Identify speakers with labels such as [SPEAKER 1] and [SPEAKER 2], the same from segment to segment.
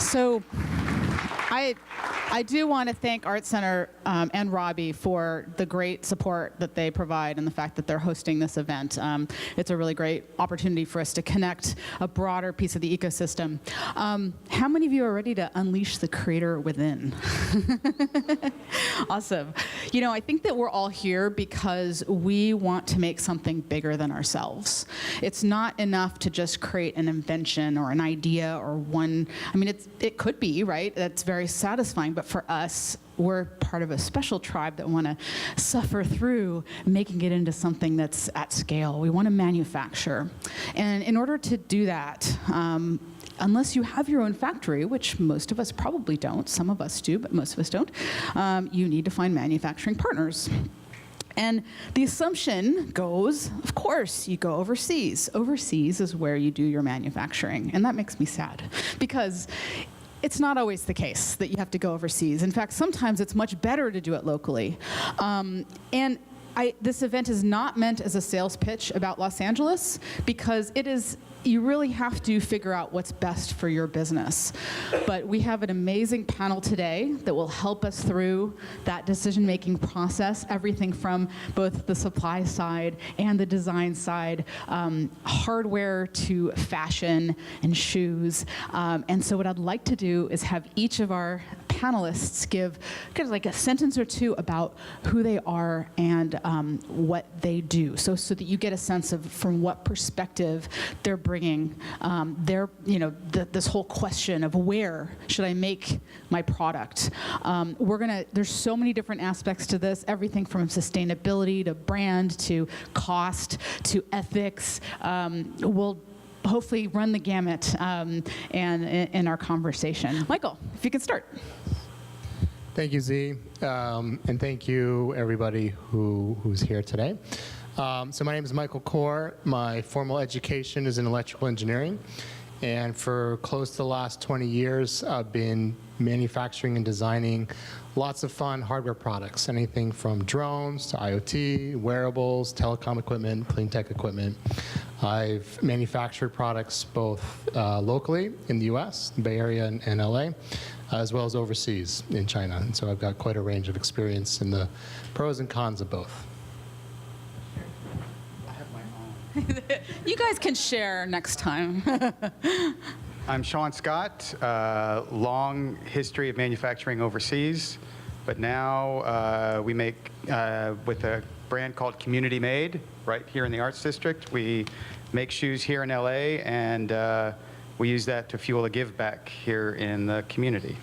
[SPEAKER 1] So I do want to thank Art Center and Robbie for the great support that they provide and the fact that they're hosting this event. It's a really great opportunity for us to connect a broader piece of the ecosystem. How many of you are ready to unleash the creator within? Awesome. You know, I think that we're all here because we want to make something bigger than ourselves. It's not enough to just create an invention or an idea or one. I mean, it could be, right? That's very satisfying, but for us, we're part of a special tribe that want to suffer through making it into something that's at scale. We want to manufacture. And in order to do that, unless you have your own factory, which most of us probably don't, some of us do, but most of us don't, you need to find manufacturing partners. And the assumption goes, of course, you go overseas. Overseas is where you do your manufacturing. And that makes me sad, because it's not always the case that you have to go overseas. In fact, sometimes it's much better to do it locally. This event is not meant as a sales pitch about Los Angeles, because you really have to figure out what's best for your business. But we have an amazing panel today that will help us through that decision-making process, everything from both the supply side and the design side, hardware to fashion and shoes. And so what I'd like to do is have each of our panelists give kind of like a sentence or two about who they are and what they do, so that you get a sense of from what perspective they're bringing this whole question of where should I make my product. There's so many different aspects to this, everything from sustainability to brand to cost to ethics. We'll hopefully run the gamut in our conversation. Michael, if you could start.
[SPEAKER 2] Thank you, Z, and thank you everybody who's here today. So my name is Michael Corr. My formal education is in electrical engineering, and for close to the last 20 years, I've been manufacturing and designing lots of fun hardware products, anything from drones to IoT, wearables, telecom equipment, clean tech equipment. I've manufactured products both locally in the US, Bay Area and LA, as well as overseas in China. And so I've got quite a range of experience in the pros and cons of both.
[SPEAKER 1] I have my own. You guys can share next time.
[SPEAKER 3] I'm Sean Scott, long history of manufacturing overseas, but now we make with a brand called COMUNITY Made right here in the Arts District. We make shoes here in LA, and we use that to fuel a give back here in the community.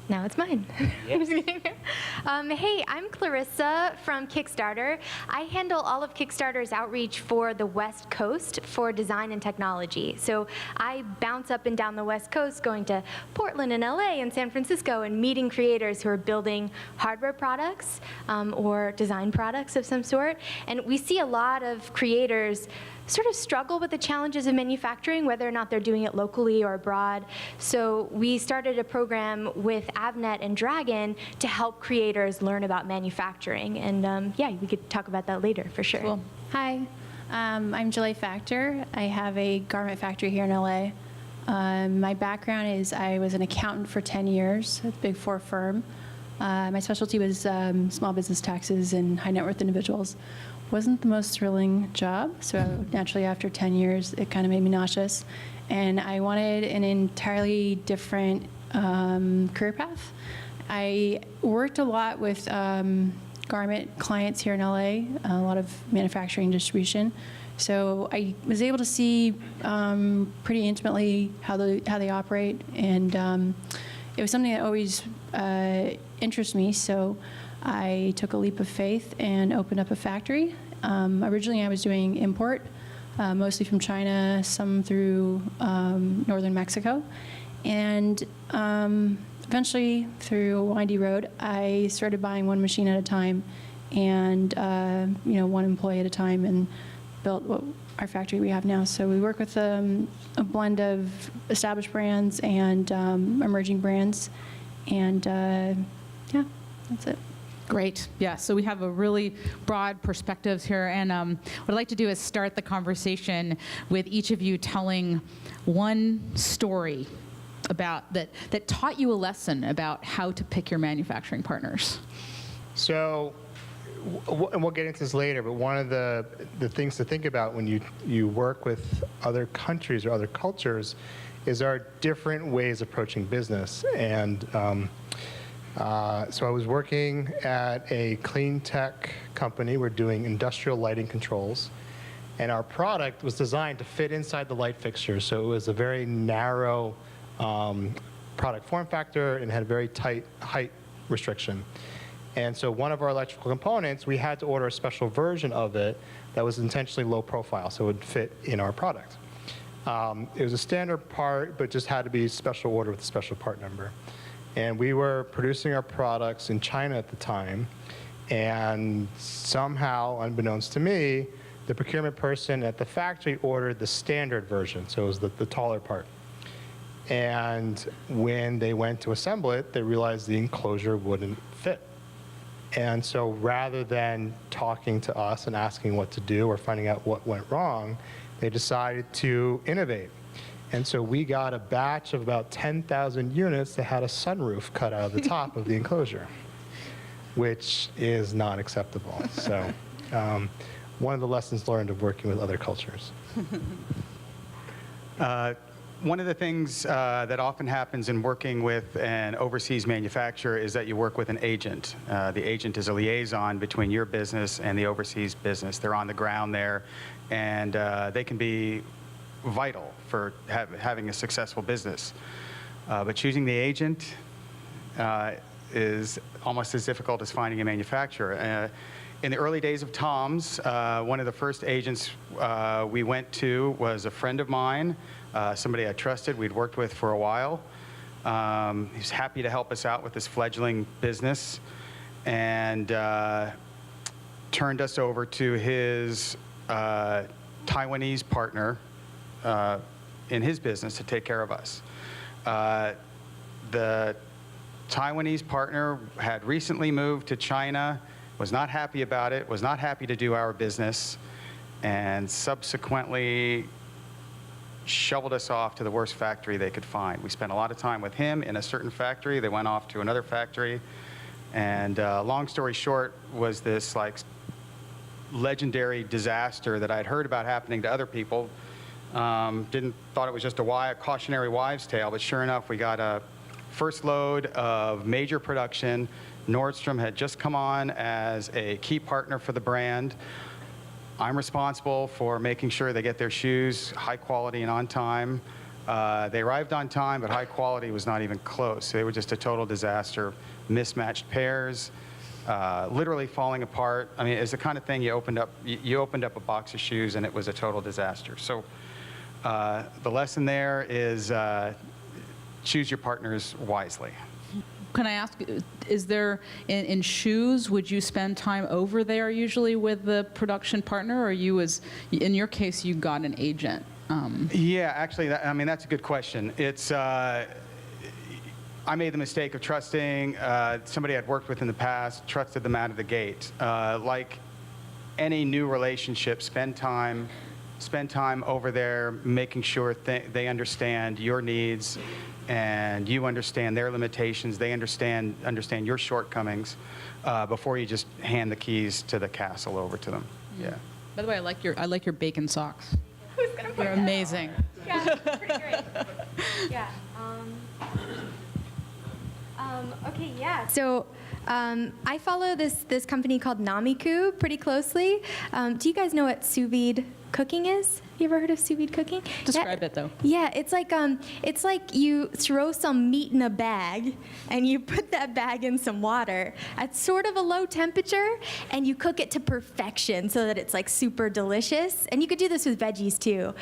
[SPEAKER 4] Now it's mine.
[SPEAKER 3] Yes.
[SPEAKER 4] Hey, I'm Clarissa from Kickstarter. I handle all of Kickstarter's outreach for the West Coast for design and technology. So I bounce up and down the West Coast, going to Portland and LA and San Francisco and meeting creators who are building hardware products or design products of some sort. And we see a lot of creators sort of struggle with the challenges of manufacturing, whether or not they're doing it locally or abroad. So we started a program with Avnet and Dragon to help creators learn about manufacturing. And yeah, we could talk about that later for sure.
[SPEAKER 5] Cool. Hi, I'm Jaleh Factor. I have a garment factory here in LA. My background is I was an accountant for 10 years at a Big Four firm. My specialty was small business taxes and high net worth individuals. Wasn't the most thrilling job, so naturally after 10 years it kind of made me nauseous, and I wanted an entirely different career path. I worked a lot with garment clients here in LA, a lot of manufacturing and distribution, so I was able to see pretty intimately how they operate, and it was something that always interested me, so I took a leap of faith and opened up a factory. Originally I was doing import, mostly from China, some through northern Mexico. And eventually, through a windy road, I started buying one machine at a time and one employee at a time, and built our factory we have now. So we work with a blend of established brands and emerging brands. And yeah, that's it.
[SPEAKER 1] Great. Yeah, so we have a really broad perspectives here, and what I'd like to do is start the conversation with each of you telling one story about that taught you a lesson about how to pick your manufacturing partners?
[SPEAKER 2] So, and we'll get into this later, but one of the things to think about when you work with other countries or other cultures is there are different ways of approaching business. And so I was working at a clean tech company. We're doing industrial lighting controls. And our product was designed to fit inside the light fixture. So it was a very narrow product form factor and had a very tight height restriction. And so one of our electrical components, we had to order a special version of it that was intentionally low profile, so it would fit in our product. It was a standard part, but just had to be special order with a special part number. And we were producing our products in China at the time, and somehow, unbeknownst to me, the procurement person at the factory ordered the standard version, so it was the taller part. And when they went to assemble it, they realized the enclosure wouldn't fit. And so rather than talking to us and asking what to do or finding out what went wrong, they decided to innovate. And so we got a batch of about 10,000 units that had a sunroof cut out of the top of the enclosure, which is not acceptable. So one of the lessons learned of working with other cultures.
[SPEAKER 3] One of the things that often happens in working with an overseas manufacturer is that you work with an agent. The agent is a liaison between your business and the overseas business. They're on the ground there, and they can be vital for having a successful business. But choosing the agent is almost as difficult as finding a manufacturer. In the early days of Tom's, one of the first agents we went to was a friend of mine, somebody I trusted, we'd worked with for a while. He's happy to help us out with this fledgling business, and turned us over to his Taiwanese partner in his business to take care of us. The Taiwanese partner had recently moved to China, was not happy about it, was not happy to do our business, and subsequently shoveled us off to the worst factory they could find. We spent a lot of time with him in a certain factory. They went off to another factory. And long story short was this like legendary disaster that I'd heard about happening to other people. Thought it was just a cautionary wives' tale, but sure enough, we got a first load of major production. Nordstrom had just come on as a key partner for the brand. I'm responsible for making sure they get their shoes high quality and on time. They arrived on time, but high quality was not even close. They were just a total disaster. Mismatched pairs, literally falling apart. I mean, it's the kind of thing you opened up a box of shoes and it was a total disaster. So the lesson there is choose your partners wisely.
[SPEAKER 1] Can I ask, is there, in shoes, would you spend time over there usually with the production partner, or in your case, you got an agent?
[SPEAKER 3] Yeah, actually, that's a good question. It's, I made the mistake of trusting somebody I'd worked with in the past, trusted them out of the gate. Like any new relationship, spend time over there, making sure they understand your needs, and you understand their limitations. They understand your shortcomings before you just hand the keys to the castle over to them. Yeah.
[SPEAKER 1] By the way, I like your bacon socks.
[SPEAKER 4] Who's gonna put
[SPEAKER 1] They're
[SPEAKER 4] that
[SPEAKER 1] amazing.
[SPEAKER 4] on? Yeah, pretty great. Yeah. Okay. Yeah. So. I follow this company called Namiku pretty closely. Do you guys know what sous vide cooking is? You ever heard of sous vide cooking?
[SPEAKER 1] Describe it, though.
[SPEAKER 4] Yeah, it's like you throw some meat in a bag and you put that bag in some water at sort of a low temperature and you cook it to perfection so that it's like super delicious. And you could do this with veggies too.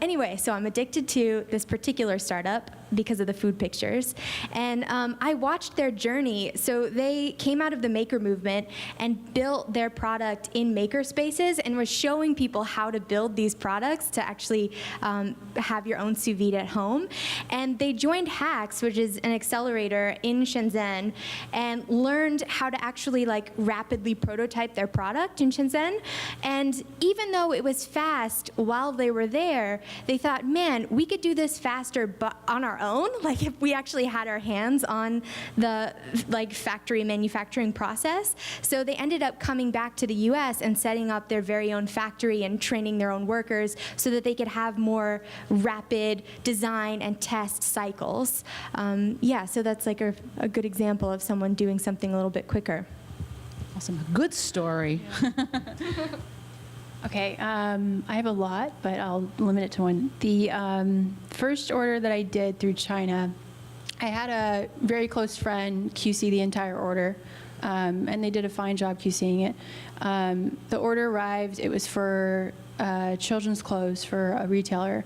[SPEAKER 4] Anyway, so I'm addicted to this particular startup. because of the food pictures. And I watched their journey. So they came out of the maker movement and built their product in maker spaces and was showing people how to build these products to actually have your own sous vide at home. And they joined Hacks, which is an accelerator in Shenzhen, and learned how to actually like rapidly prototype their product in Shenzhen. And even though it was fast while they were there, they thought, man, we could do this faster but on our own, like if we actually had our hands on the like factory manufacturing process. So they ended up coming back to the US and setting up their very own factory and training their own workers so that they could have more rapid design and test cycles. Yeah, so that's like a good example of someone doing something a little bit quicker.
[SPEAKER 1] Awesome. Good story.
[SPEAKER 5] Okay, I have a lot, but I'll limit it to one. The first order that I did through China, I had a very close friend QC the entire order, and they did a fine job QCing it. The order arrived, it was for children's clothes for a retailer,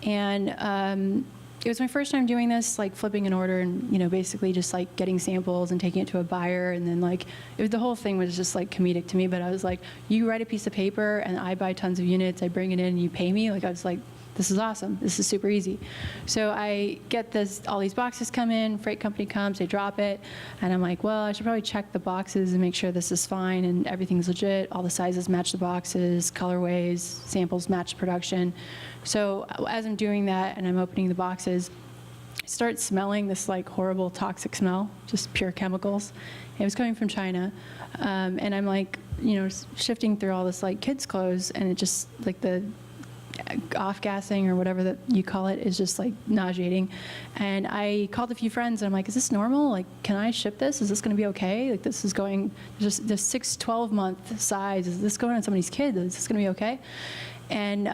[SPEAKER 5] and it was my first time doing this, like flipping an order and, you know, basically just like getting samples and taking it to a buyer. And then like, the whole thing was just like comedic to me, but I was like, you write a piece of paper and I buy tons of units, I bring it in and you pay me. Like I was like, this is awesome. This is super easy. So I get this, all these boxes come in, freight company comes, they drop it. And I'm like, well, I should probably check the boxes and make sure this is fine and everything's legit. All the sizes match the boxes, colorways, samples match production. So as I'm doing that and I'm opening the boxes, I start smelling this like horrible toxic smell, just pure chemicals. It was coming from China. And I'm like, you know, shifting through all this like kids' clothes, and it just like the off-gassing or whatever that you call it is just like nauseating. And I called a few friends and I'm like, is this normal? Like, can I ship this? Is this going to be okay? Like, this is going, just the 6-12 month size, is this going on somebody's kid? Is this going to be okay? And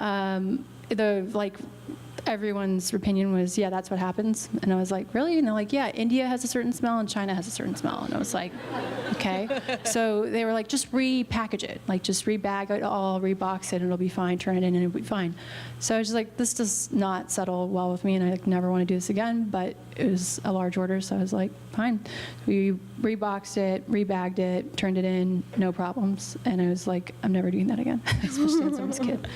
[SPEAKER 5] everyone's opinion was, yeah, that's what happens. And I was like, really? And they're like, yeah, India has a certain smell and China has a certain smell. And I was like, okay. So they were like, just repackage it. Like, just rebag it all, rebox it, and it'll be fine. Turn it in and it'll be fine. So I was just like, this does not settle well with me, and I like, never want to do this again. But it was a large order, so I was like, fine. We reboxed it, rebagged it, turned it in, no problems. And I was like, I'm never doing that again, especially on someone's kid.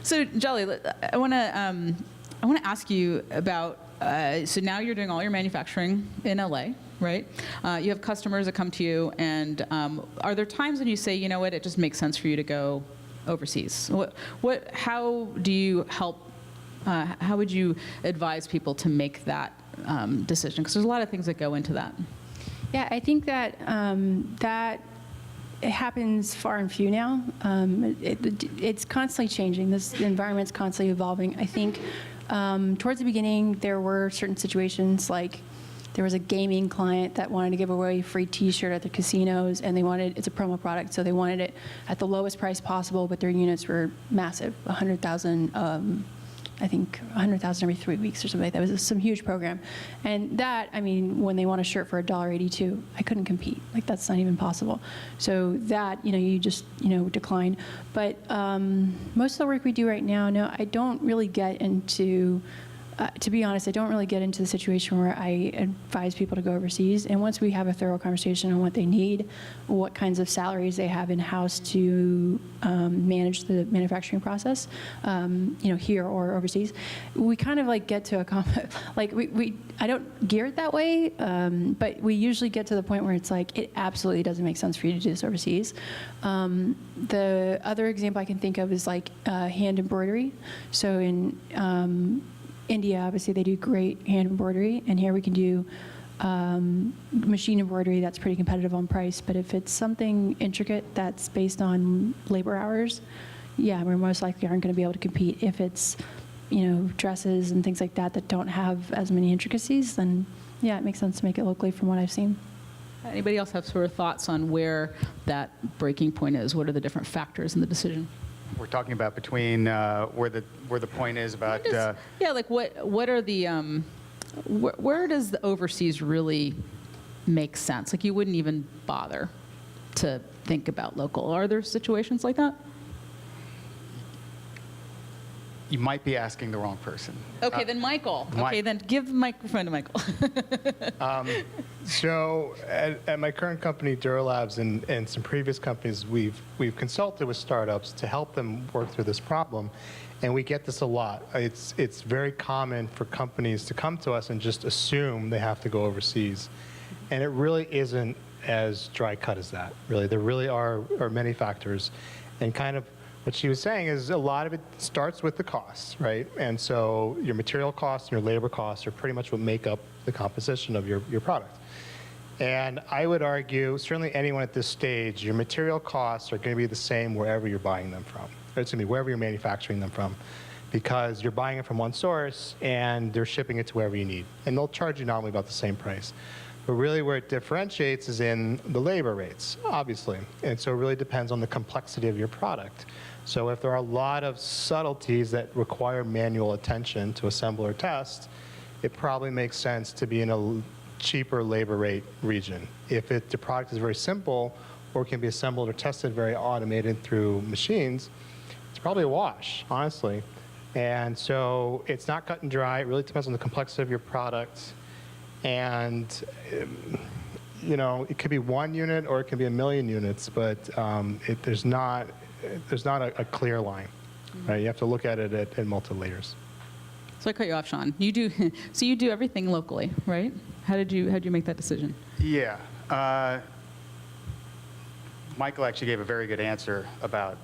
[SPEAKER 1] So, Jaleh, I want to ask you about. So now you're doing all your manufacturing in LA, right? You have customers that come to you, and are there times when you say, you know what, it just makes sense for you to go overseas? How do you help? How would you advise people to make that decision? Because there's a lot of things that go into that.
[SPEAKER 5] Yeah, I think that it happens far and few now. It's constantly changing. The environment's constantly evolving. I think towards the beginning, there were certain situations like there was a gaming client that wanted to give away a free T-shirt at the casinos, and it's a promo product, so they wanted it at the lowest price possible, but their units were massive, 100,000. I think 100,000 every 3 weeks or something like that. It was some huge program. And that, I mean, when they want a shirt for $1.82, I couldn't compete. Like, that's not even possible. So that, you just, decline. But most of the work we do right now, no, I don't really get into, to be honest, I don't really get into the situation where I advise people to go overseas. And once we have a thorough conversation on what they need, what kinds of salaries they have in-house to manage the manufacturing process, here or overseas, we kind of like get to a I don't gear it that way, but we usually get to the point where it's like, it absolutely doesn't make sense for you to do this overseas. The other example I can think of is like hand embroidery. So in India, obviously, they do great hand embroidery, and here we can do machine embroidery that's pretty competitive on price. But if it's something intricate that's based on labor hours, yeah, we're most likely aren't going to be able to compete. If it's, dresses and things like that don't have as many intricacies, then yeah, it makes sense to make it locally from what I've seen.
[SPEAKER 1] Anybody else have sort of thoughts on where that breaking point is? What are the different factors in the decision?
[SPEAKER 3] We're talking about between where the point is about.
[SPEAKER 1] Like what are the where does the overseas really make sense? Like, you wouldn't even bother to think about local. Are there situations like that?
[SPEAKER 3] you might be asking the wrong person.
[SPEAKER 1] Okay, then Michael. Okay, then give the microphone to Michael.
[SPEAKER 2] So at my current company, Duro Labs, and some previous companies, we've consulted with startups to help them work through this problem, and we get this a lot. It's very common for companies to come to us and just assume they have to go overseas, and it really isn't as dry cut as that. Really, there really are many factors, and kind of what she was saying is a lot of it starts with the costs, right? And so your material costs and your labor costs are pretty much what make up the composition of your product. And I would argue, certainly anyone at this stage, your material costs are going to be the same wherever you're buying them from. Or excuse me, wherever you're manufacturing them from, because you're buying it from one source and they're shipping it to wherever you need. And they'll charge you normally about the same price. But really where it differentiates is in the labor rates, obviously. And so it really depends on the complexity of your product. So if there are a lot of subtleties that require manual attention to assemble or test, it probably makes sense to be in a cheaper labor rate region. If the product is very simple or can be assembled or tested very automated through machines, it's probably a wash, honestly. And so it's not cut and dry. It really depends on the complexity of your product. And you know, it could be 1 unit or it could be 1 million units, but there's not a clear line. Right? You have to look at it at multiple layers.
[SPEAKER 1] So I cut you off, Sean. You do so you do everything locally, right? How did you make that decision?
[SPEAKER 3] Yeah. Michael actually gave a very good answer about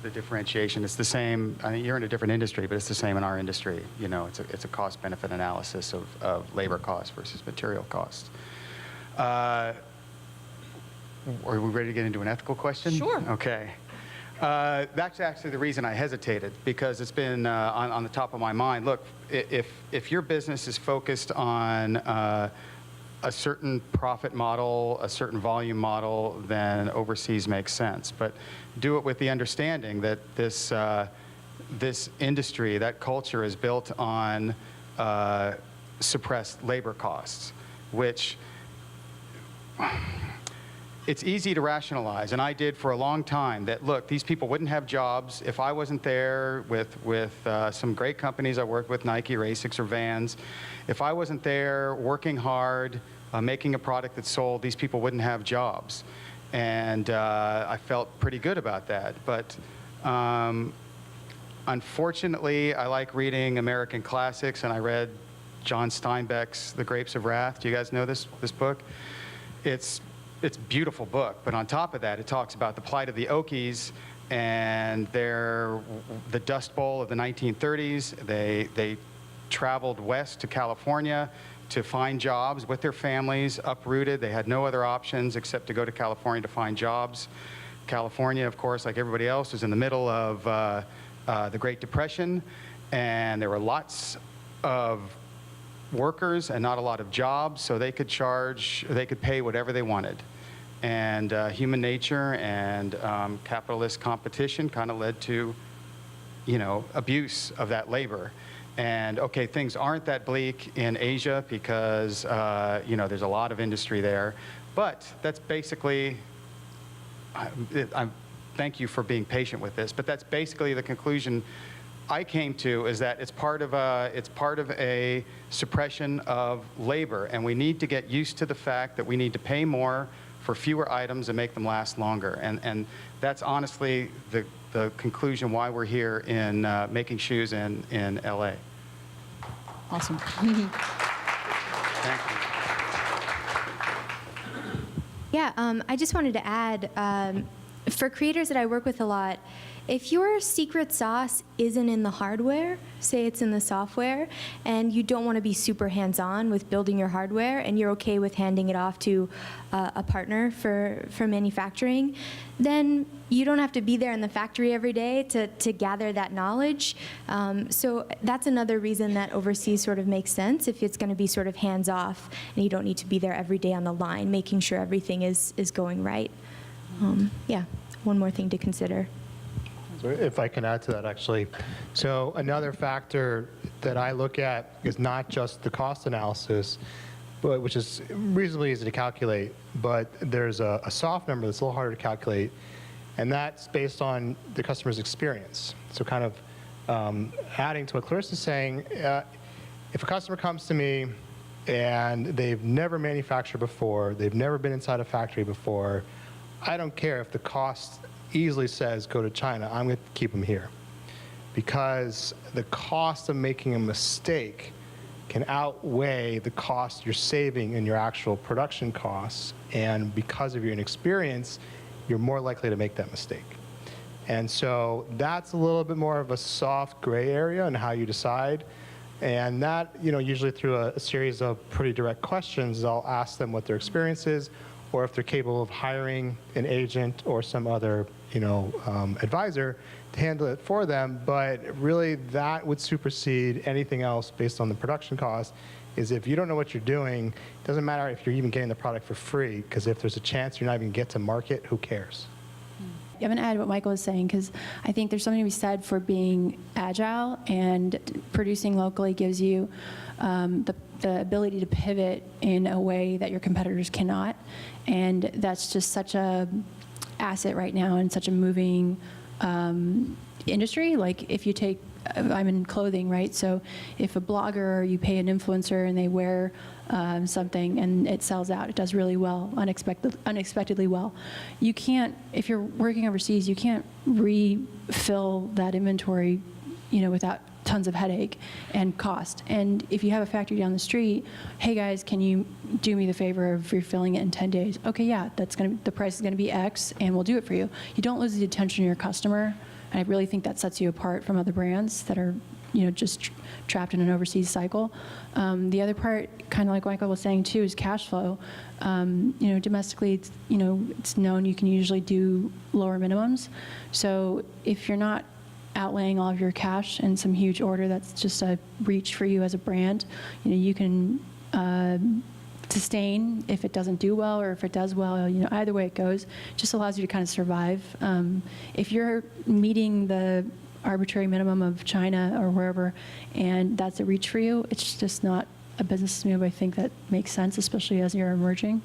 [SPEAKER 3] the differentiation. It's the same. I mean, you're in a different industry, but it's the same in our industry. You know, it's a cost-benefit analysis of labor costs versus material costs. Are we ready to get into an ethical question?
[SPEAKER 1] Sure.
[SPEAKER 3] Okay. That's actually the reason I hesitated, because it's been on the top of my mind. Look, if your business is focused on a certain profit model, a certain volume model, then overseas makes sense. But do it with the understanding that this industry, that culture is built on suppressed labor costs, which it's easy to rationalize, and I did for a long time, that, look, these people wouldn't have jobs if I wasn't there with some great companies I worked with, Nike or ASICS or Vans. If I wasn't there working hard, making a product that sold, these people wouldn't have jobs. And I felt pretty good about that. But unfortunately, I like reading American classics, and I read John Steinbeck's The Grapes of Wrath. Do you guys know this book? It's a beautiful book, but on top of that, it talks about the plight of the Okies and the Dust Bowl of the 1930s. They traveled west to California to find jobs with their families, uprooted. They had no other options except to go to California to find jobs. California, of course, like everybody else, was in the middle of the Great Depression, and there were lots of workers and not a lot of jobs, so they could pay whatever they wanted. And human nature and capitalist competition kind of led to, abuse of that labor. And okay, things aren't that bleak in Asia because, there's a lot of industry there. But that's basically, thank you for being patient with this, but that's basically the conclusion I came to, is that it's part of a suppression of labor, and we need to get used to the fact that we need to pay more for fewer items and make them last longer. And that's honestly the conclusion why we're here in making shoes in LA.
[SPEAKER 1] Awesome.
[SPEAKER 3] Thank you.
[SPEAKER 4] Yeah, I just wanted to add, for creators that I work with a lot, if your secret sauce isn't in the hardware, say it's in the software, and you don't want to be super hands-on with building your hardware, and you're okay with handing it off to a partner for manufacturing, then you don't have to be there in the factory every day to gather that knowledge. So that's another reason that overseas sort of makes sense, if it's going to be sort of hands-off, and you don't need to be there every day on the line, making sure everything is going right. Yeah, one more thing to consider.
[SPEAKER 2] If I can add to that, actually. So another factor that I look at is not just the cost analysis, but which is reasonably easy to calculate, but there's a soft number that's a little harder to calculate, and that's based on the customer's experience. So kind of adding to what Clarissa's saying, if a customer comes to me and they've never manufactured before, they've never been inside a factory before, I don't care if the cost easily says go to China, I'm going to keep them here. Because the cost of making a mistake can outweigh the cost you're saving in your actual production costs, and because of your inexperience, you're more likely to make that mistake. And so that's a little bit more of a soft gray area in how you decide. And that, usually through a series of pretty direct questions, I'll ask them what their experience is, or if they're capable of hiring an agent or some other, advisor to handle it for them. But really, that would supersede anything else based on the production cost. Is if you don't know what you're doing, it doesn't matter if you're even getting the product for free, because if there's a chance you're not even going to get to market, who cares?
[SPEAKER 5] I'm going to add what Michael was saying, because I think there's something to be said for being agile, and producing locally gives you the ability to pivot in a way that your competitors cannot. And that's just such a asset right now in such a moving industry. Like if you take, I'm in clothing, right? So if a blogger, you pay an influencer and they wear something and it sells out, it does really well, unexpectedly well. You can't, if you're working overseas, you can't refill that inventory, without tons of headache and cost. And if you have a factory down the street, hey guys, can you do me the favor of refilling it in 10 days? Okay, yeah, the price is gonna be X and we'll do it for you. You don't lose the attention of your customer. And I really think that sets you apart from other brands that are, just trapped in an overseas cycle. The other part, kind of like Michael was saying too, is cash flow. Domestically, it's known you can usually do lower minimums. So if you're not outlaying all of your cash in some huge order that's just a reach for you as a brand, you can sustain if it doesn't do well, or if it does well, either way it goes, it just allows you to kind of survive. If you're meeting the arbitrary minimum of China or wherever, and that's a reach for you, it's just not a business move, I think, that makes sense, especially as you're emerging.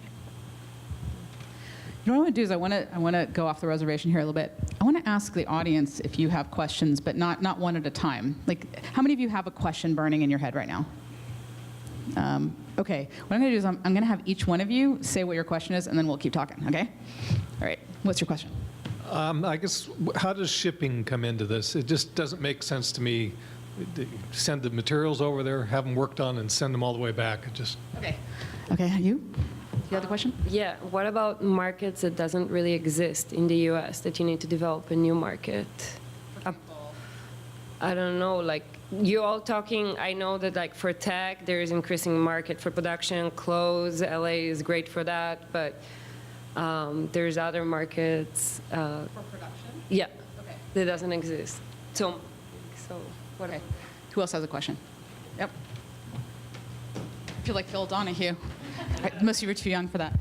[SPEAKER 1] What I want to do is I want to go off the reservation here a little bit. I want to ask the audience if you have questions, but not one at a time. Like, how many of you have a question burning in your head right now? Okay, what I'm going to do is I'm going to have each one of you say what your question is, and then we'll keep talking, okay? All right, what's your question?
[SPEAKER 6] I guess, how does shipping come into this? It just doesn't make sense to me. Send the materials over there, have them worked on, and send them all the way back. It just...
[SPEAKER 1] Okay, you? You have the question?
[SPEAKER 7] Yeah, what about markets that doesn't really exist in the US that you need to develop a new market? I don't know, like, you all talking, I know that like for tech, there is increasing market for production, clothes, LA is great for that, but there's other markets.
[SPEAKER 1] For production?
[SPEAKER 7] Yeah,
[SPEAKER 1] Okay.
[SPEAKER 7] that doesn't exist. So what?
[SPEAKER 1] Okay. Who else has a question? Yep. I feel like Phil Donahue. Most of you are too young for that.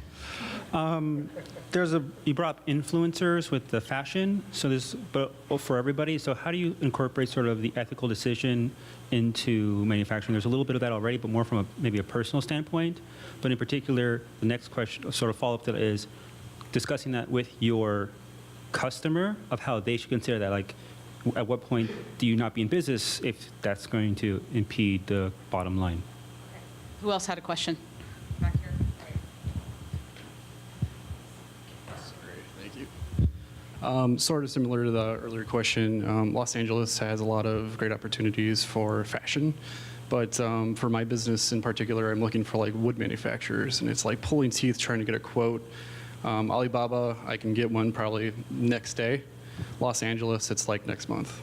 [SPEAKER 8] You brought up influencers with the fashion, so but for everybody. So how do you incorporate sort of the ethical decision into manufacturing? There's a little bit of that already, but more from maybe a personal standpoint. But in particular, the next question, sort of follow-up to that, is discussing that with your customer of how they should consider that. Like, at what point do you not be in business if that's going to impede the bottom line?
[SPEAKER 1] Who else had a question? Back here.
[SPEAKER 9] Thank you. Sort of similar to the earlier question, Los Angeles has a lot of great opportunities for fashion, but for my business in particular, I'm looking for like wood manufacturers, and it's like pulling teeth trying to get a quote. Alibaba, I can get one probably next day. Los Angeles, it's like next month.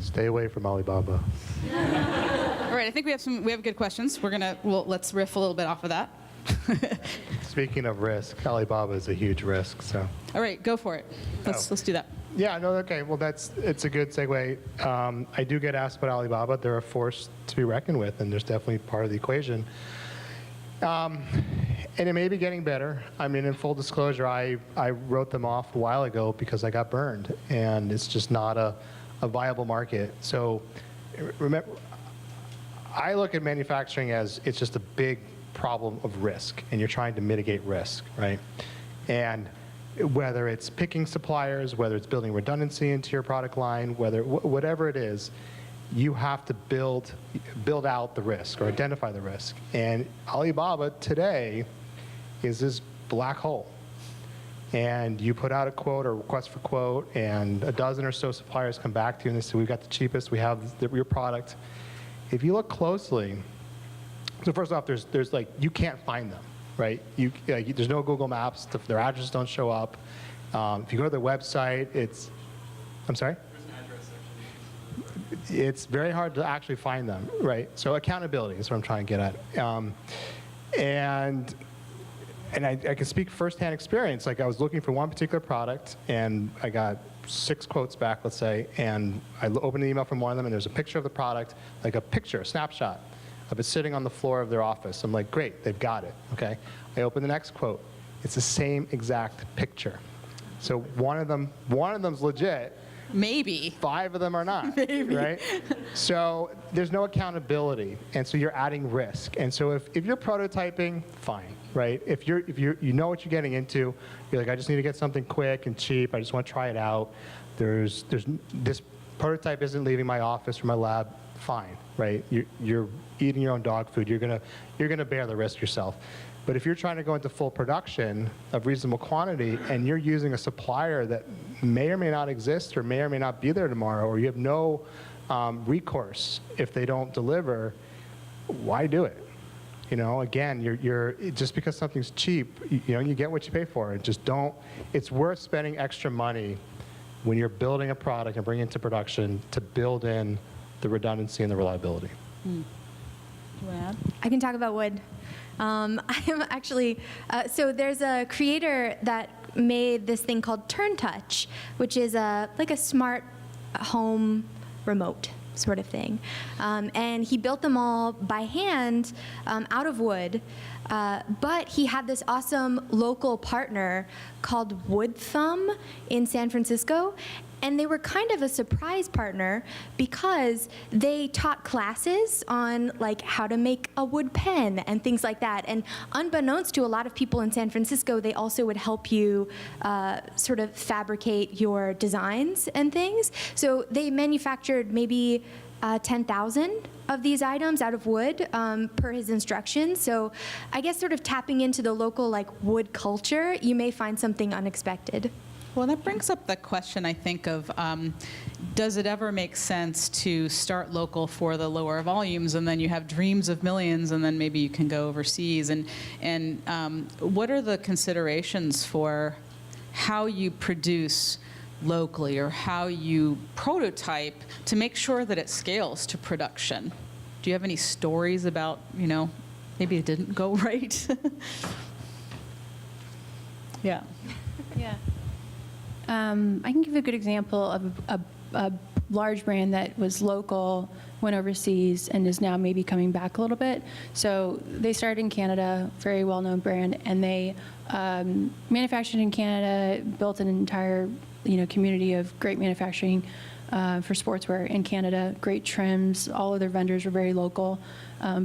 [SPEAKER 2] Stay away from Alibaba.
[SPEAKER 1] All right, I think we have good questions. Let's riff a little bit off of that.
[SPEAKER 2] Speaking of risk, Alibaba is a huge risk. So.
[SPEAKER 1] All right, go for it. Let's do that.
[SPEAKER 2] Yeah, no, okay. Well, it's a good segue. I do get asked about Alibaba. They're a force to be reckoned with, and there's definitely part of the equation. And it may be getting better. I mean, in full disclosure, I wrote them off a while ago because I got burned, and it's just not a viable market. So remember, I look at manufacturing as it's just a big problem of risk, and you're trying to mitigate risk, right? And whether it's picking suppliers, whether it's building redundancy into your product line, whatever it is, you have to build out the risk or identify the risk. And Alibaba today is this black hole. And you put out a quote or request for quote, and a dozen or so suppliers come back to you and they say, we've got the cheapest, we have your product. If you look closely, so first off, there's like, you can't find them, right? There's no Google Maps, their addresses don't show up. If you go to their website, I'm sorry? It's very hard to actually find them, right? So accountability is what I'm trying to get at. And I can speak firsthand experience. Like I was looking for one particular product, and I got 6 quotes back, let's say, and I opened an email from one of them, and there's a picture of the product, like a snapshot of it sitting on the floor of their office. I'm like, great, they've got it, okay? I open the next quote. It's the same exact picture. So one of them's legit.
[SPEAKER 1] Maybe.
[SPEAKER 2] 5 of them are not,
[SPEAKER 1] Maybe.
[SPEAKER 2] right? So there's no accountability, and so you're adding risk. And so if you're prototyping, fine, right? If you know what you're getting into, you're like, I just need to get something quick and cheap. I just want to try it out. There's this prototype isn't leaving my office or my lab. Fine, right? You're eating your own dog food. You're gonna bear the risk yourself. But if you're trying to go into full production of reasonable quantity and you're using a supplier that may or may not exist or may not be there tomorrow, or you have no recourse if they don't deliver, why do it? You know, again, you're just because something's cheap, you get what you pay for. Just don't. It's worth spending extra money when you're building a product and bringing it to production to build in the redundancy and the reliability.
[SPEAKER 1] Do you want to add?
[SPEAKER 4] I can talk about wood. I am actually, so there's a creator that made this thing called TurnTouch, which is like a smart home remote sort of thing. And he built them all by hand out of wood. But he had this awesome local partner called Wood Thumb in San Francisco. And they were kind of a surprise partner because they taught classes on like how to make a wood pen and things like that. And unbeknownst to a lot of people in San Francisco, they also would help you sort of fabricate your designs and things. So they manufactured maybe 10,000 of these items out of wood per his instructions. So I guess sort of tapping into the local like wood culture, you may find something unexpected.
[SPEAKER 1] Well, that brings up the question, I think, of does it ever make sense to start local for the lower volumes, and then you have dreams of millions, and then maybe you can go overseas? And what are the considerations for how you produce locally or how you prototype to make sure that it scales to production? Do you have any stories about, maybe it didn't go right? Yeah.
[SPEAKER 5] Yeah. I can give a good example of a large brand that was local, went overseas, and is now maybe coming back a little bit. So they started in Canada, very well-known brand, and they manufactured in Canada, built an entire community of great manufacturing for sportswear in Canada, great trims. All of their vendors were very local,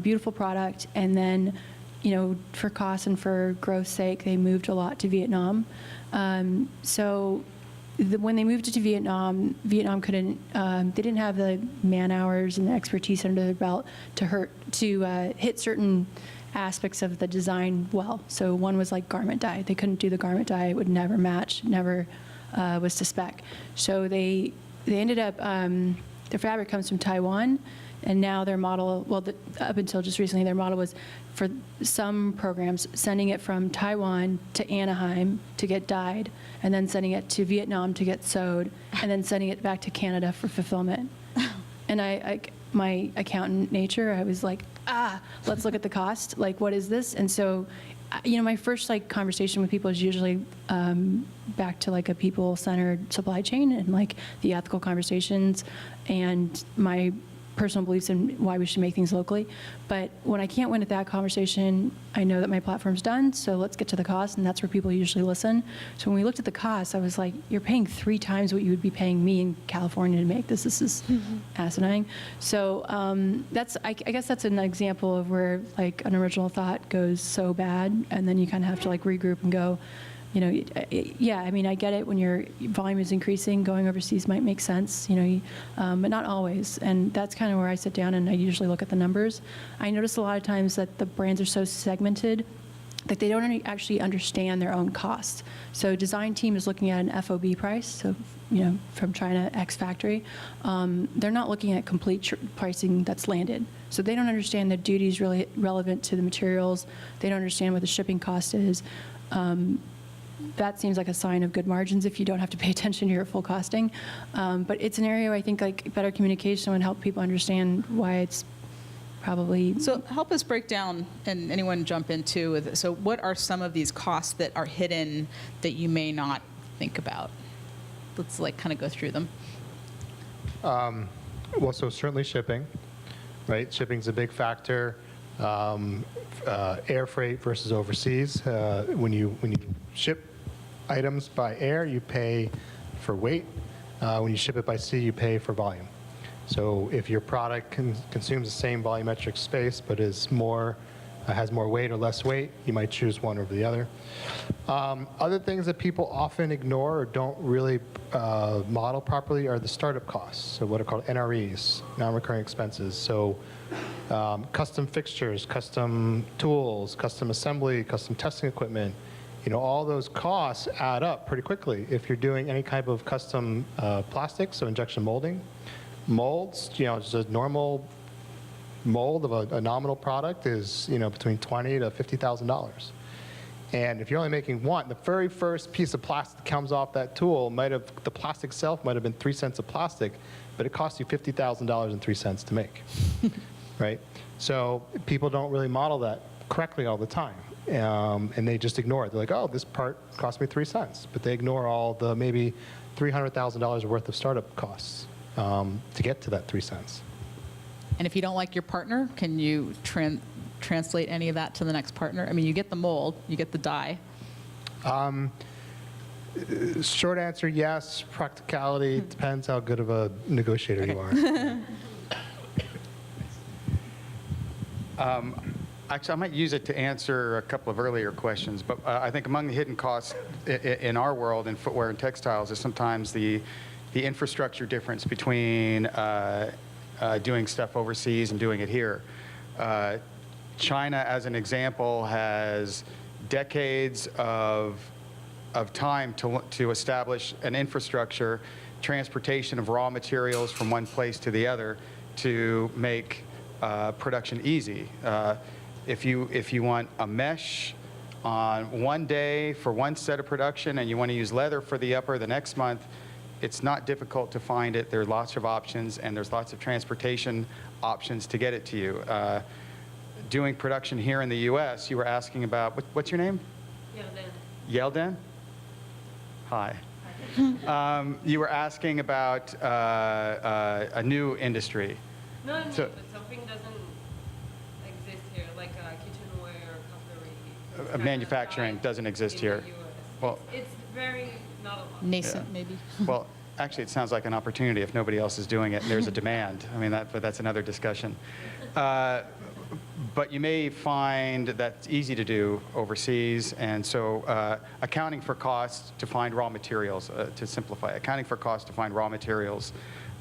[SPEAKER 5] beautiful product. And then, for cost and for growth's sake, they moved a lot to Vietnam. When they moved to Vietnam couldn't, they didn't have the man hours and the expertise under their belt to hit certain aspects of the design well. So one was like garment dye. They couldn't do the garment dye. It would never match, never was to spec. So they ended up, their fabric comes from Taiwan, and now their model, up until just recently, their model was for some programs, sending it from Taiwan to Anaheim to get dyed, and then sending it to Vietnam to get sewed, and then sending it back to Canada for fulfillment. And my accountant nature, I was like, let's look at the cost. Like, what is this? And so, my first conversation with people is usually back to a people-centered supply chain and the ethical conversations and my personal beliefs in why we should make things locally. But when I can't win at that conversation, I know that my platform's done, so let's get to the cost, and that's where people usually listen. So when we looked at the cost, I was like, you're paying 3 times what you would be paying me in California to make this. This is asinine. So I guess that's an example of where an original thought goes so bad, and then you kind of have to regroup and go, yeah, I mean, I get it when your volume is increasing, going overseas might make sense, but not always. And that's kind of where I sit down and I usually look at the numbers. I notice a lot of times that the brands are so segmented that they don't actually understand their own costs. So design team is looking at an FOB price, so from China X factory. They're not looking at complete pricing that's landed. So they don't understand the duties really relevant to the materials. They don't understand what the shipping cost is. That seems like a sign of good margins if you don't have to pay attention to your full costing. But it's an area where I think like better communication would help people understand why it's probably.
[SPEAKER 1] So help us break down, and anyone jump into with it. So what are some of these costs that are hidden that you may not think about? Let's kind of go through them.
[SPEAKER 2] Well, so certainly shipping, right? Shipping's a big factor. Air freight versus overseas. When you ship items by air, you pay for weight. When you ship it by sea, you pay for volume. So if your product consumes the same volumetric space but is has more weight or less weight, you might choose one over the other. Other things that people often ignore or don't really model properly are the startup costs, so what are called NREs, non-recurring expenses. So custom fixtures, custom tools, custom assembly, custom testing equipment, all those costs add up pretty quickly. If you're doing any type of custom plastics, so injection molding, molds, just a normal mold of a nominal product is, between $20,000 to $50,000. And if you're only making one, the very first piece of plastic that comes off that tool the plastic itself might have been 3 cents of plastic, but it costs you $50,000 and 3 cents to make, right? So people don't really model that correctly all the time. And they just ignore it. They're like, oh, this part cost me 3 cents. But they ignore all the maybe $300,000 worth of startup costs to get to that 3 cents.
[SPEAKER 1] And if you don't like your partner, can you translate any of that to the next partner? I mean, you get the mold, you get the die.
[SPEAKER 2] Short answer, yes. Practicality, depends how good of a negotiator you are.
[SPEAKER 3] Actually, I might use it to answer a couple of earlier questions, but I think among the hidden costs in our world in footwear and textiles is sometimes the infrastructure difference between doing stuff overseas and doing it here. China, as an example, has decades of time to establish an infrastructure, transportation of raw materials from one place to the other to make production easy. If you want a mesh on one day for one set of production and you want to use leather for the upper the next month, it's not difficult to find it. There are lots of options, and there's lots of transportation options to get it to you. Doing production here in the U.S., you were asking about, what's your name? Yelden. Hi. You were asking about a new industry.
[SPEAKER 7] No,
[SPEAKER 3] So-
[SPEAKER 7] but something doesn't exist here, like kitchenware, cutlery.
[SPEAKER 3] Manufacturing doesn't exist here. Well,
[SPEAKER 7] It's very, not a lot.
[SPEAKER 1] Nascent, maybe.
[SPEAKER 3] Well, actually, it sounds like an opportunity if nobody else is doing it and there's a demand. I mean, but that's another discussion. But you may find that's easy to do overseas, and so accounting for costs to find raw materials, to simplify, accounting for costs to find raw materials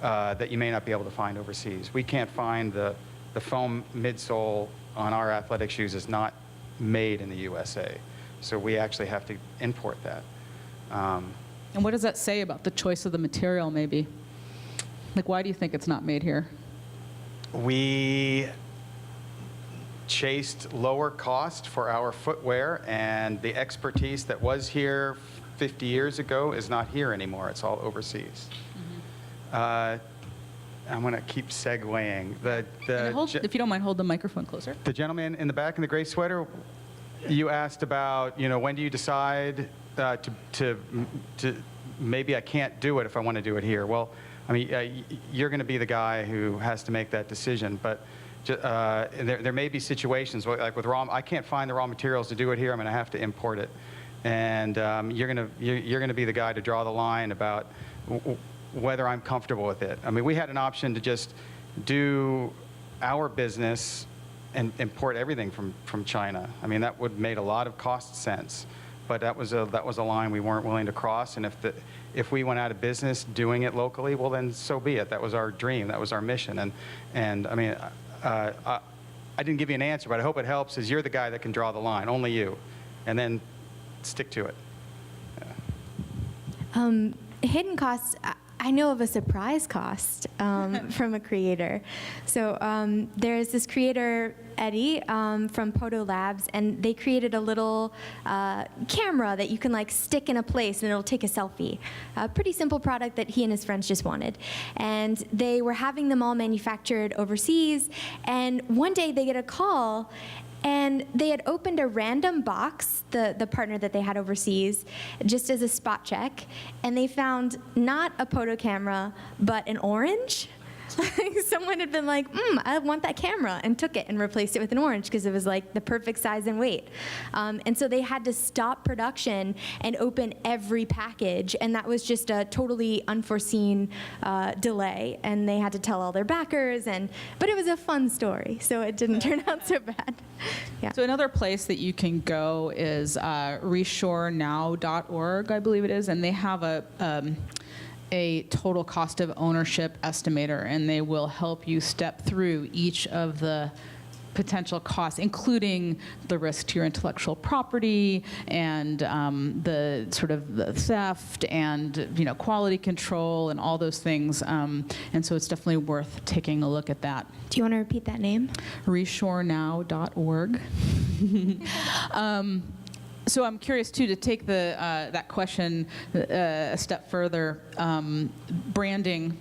[SPEAKER 3] that you may not be able to find overseas. We can't find the foam midsole on our athletic shoes is not made in the USA, so we actually have to import that.
[SPEAKER 1] And what does that say about the choice of the material, maybe? Like, why do you think it's not made here?
[SPEAKER 3] We chased lower cost for our footwear, and the expertise that was here 50 years ago is not here anymore. It's all overseas. I'm going to keep segueing.
[SPEAKER 1] If you don't mind, hold the microphone closer.
[SPEAKER 3] The gentleman in the back in the gray sweater, you asked about, when do you decide to maybe I can't do it if I want to do it here. Well, I mean, you're going to be the guy who has to make that decision, but there may be situations like with I can't find the raw materials to do it here. I'm going to have to import it, and you're going to be the guy to draw the line about whether I'm comfortable with it. I mean, we had an option to just do our business and import everything from China. I mean, that would have made a lot of cost sense. but that was a line we weren't willing to cross. And if we went out of business doing it locally, well, then so be it. That was our dream. That was our mission. And I mean, I didn't give you an answer, but I hope it helps. Is you're the guy that can draw the line, only you, and then stick to it.
[SPEAKER 4] Hidden costs. I know of a surprise cost from a creator. So there's this creator, Eddie, from Duro Labs, and they created a little camera that you can like stick in a place and it'll take a selfie. A pretty simple product that he and his friends just wanted. And they were having them all manufactured overseas, and one day they get a call, and they had opened a random box, the partner that they had overseas, just as a spot check, and they found not a Poto camera, but an orange. Someone had been like, I want that camera, and took it and replaced it with an orange because it was like the perfect size and weight. And so they had to stop production and open every package, and that was just a totally unforeseen delay, and they had to tell all their backers, but it was a fun story, so it didn't turn out so bad. Yeah.
[SPEAKER 1] So another place that you can go is reshorenow.org, I believe it is, and they have a total cost of ownership estimator, and they will help you step through each of the potential costs, including the risk to your intellectual property and the sort of the theft and quality control and all those things. And so it's definitely worth taking a look at that.
[SPEAKER 4] Do you want to repeat that name?
[SPEAKER 1] reshorenow.org. So I'm curious too, to take that question a step further. Branding.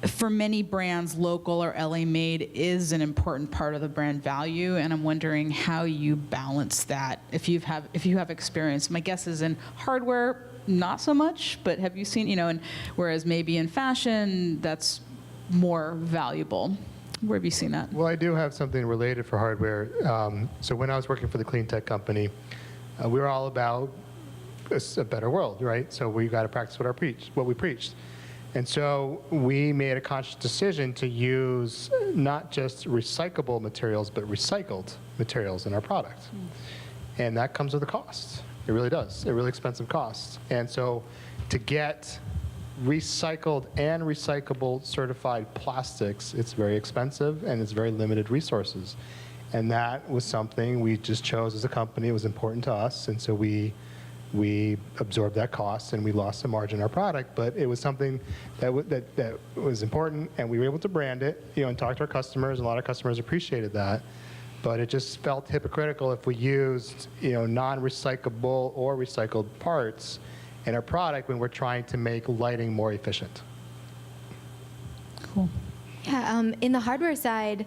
[SPEAKER 1] For many brands, local or LA made is an important part of the brand value, and I'm wondering how you balance that if you have experience. My guess is in hardware, not so much, but have you seen, and whereas maybe in fashion, that's more valuable. Where have you seen that?
[SPEAKER 2] Well, I do have something related for hardware. So when I was working for the clean tech company, we were all about a better world, right? So we got to practice what we preached. And so we made a conscious decision to use not just recyclable materials, but recycled materials in our product. And that comes with a cost. It really does. A really expensive cost. And so to get recycled and recyclable certified plastics, it's very expensive and it's very limited resources. And that was something we just chose as a company. It was important to us, and so we absorbed that cost and we lost some margin in our product. But it was something that was important, and we were able to brand it, and talk to our customers. A lot of customers appreciated that. But it just felt hypocritical if we used, non-recyclable or recycled parts in our product when we're trying to make lighting more efficient.
[SPEAKER 1] Cool.
[SPEAKER 4] Yeah, in the hardware side,